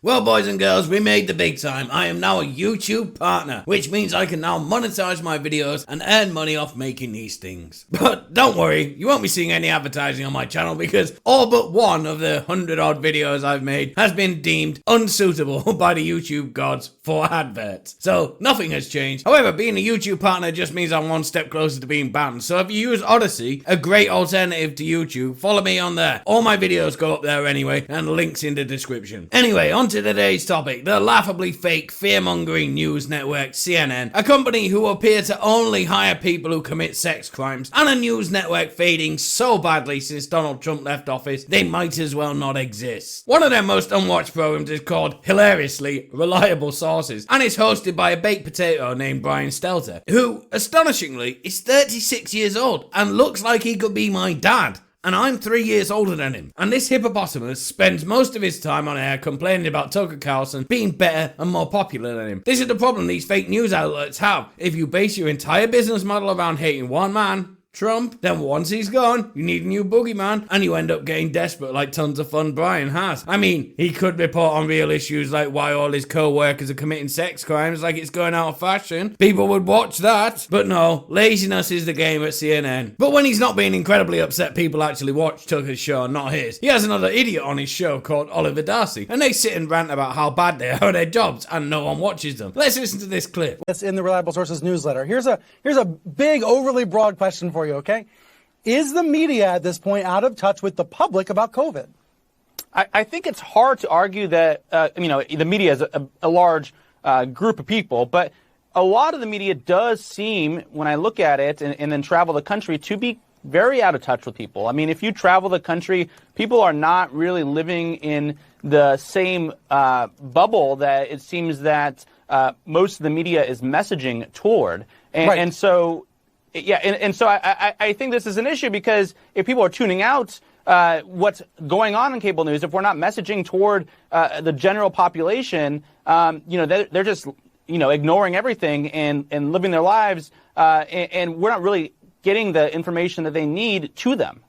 Well, boys and girls, we made the big time. I am now a YouTube partner, which means I can now monetize my videos and earn money off making these things. But don't worry, you won't be seeing any advertising on my channel because all but one of the 100 odd videos I've made has been deemed unsuitable by the YouTube gods for adverts. So nothing has changed. However, being a YouTube partner just means I'm one step closer to being banned. So if you use Odyssey, a great alternative to YouTube, follow me on there. All my videos go up there anyway, and links in the description. Anyway, on to today's topic, the laughably fake fear-mongering news network CNN, a company who appear to only hire people who commit sex crimes, and a news network fading so badly since Donald Trump left office, they might as well not exist. One of their most unwatched programs is called, hilariously, Reliable Sources, and it's hosted by a baked potato named Brian Stelter, who, astonishingly, is 36 years old and looks like he could be my dad. And I'm 3 years older than him. And this hippopotamus spends most of his time on air complaining about Tucker Carlson being better and more popular than him. This is the problem these fake news outlets have. If you base your entire business model around hating one man, Trump, then once he's gone, you need a new boogeyman, and you end up getting desperate like tons of fun Brian has. I mean, he could report on real issues like why all his co-workers are committing sex crimes like it's going out of fashion. People would watch that. But no, laziness is the game at CNN. But when he's not being incredibly upset, people actually watch Tucker's show and not his. He has another idiot on his show called Oliver Darcy, and they sit and rant about how bad they are at their jobs, and no one watches them. Let's listen to this clip. It's in the Reliable Sources newsletter. Here's a big, overly broad question for you, okay? Is the media at this point out of touch with the public about COVID? I think it's hard to argue that, the media is a large group of people, but a lot of the media does seem, when I look at it and then travel the country, to be very out of touch with people. I mean, if you travel the country, people are not really living in the same bubble that it seems that most of the media is messaging toward. Right. And so... Yeah, and so I think this is an issue because if people are tuning out what's going on in cable news, if we're not messaging toward the general population, they're just, ignoring everything and living their lives, and we're not really getting the information that they need to them.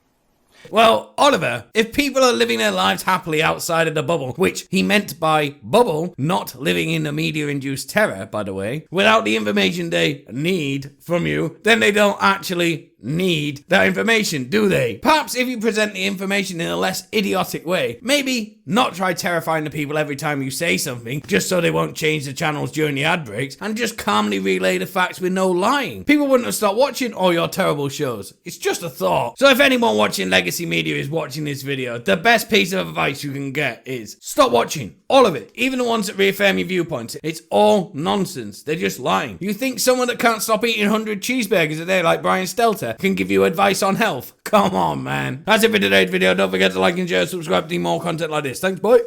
Well, Oliver, if people are living their lives happily outside of the bubble, which he meant by bubble, not living in the media-induced terror, by the way, without the information they need from you, then they don't actually need that information, do they? Perhaps if you present the information in a less idiotic way, maybe not try terrifying the people every time you say something, just so they won't change the channels during the ad breaks, and just calmly relay the facts with no lying. People wouldn't have stopped watching all your terrible shows. It's just a thought. So if anyone watching legacy media is watching this video, the best piece of advice you can get is stop watching. All of it. Even the ones that reaffirm your viewpoints. It's all nonsense. They're just lying. You think someone that can't stop eating 100 cheeseburgers a day like Brian Stelter can give you advice on health? Come on, man. That's it for today's video. Don't forget to like and share, subscribe to see more content like this. Thanks, bye.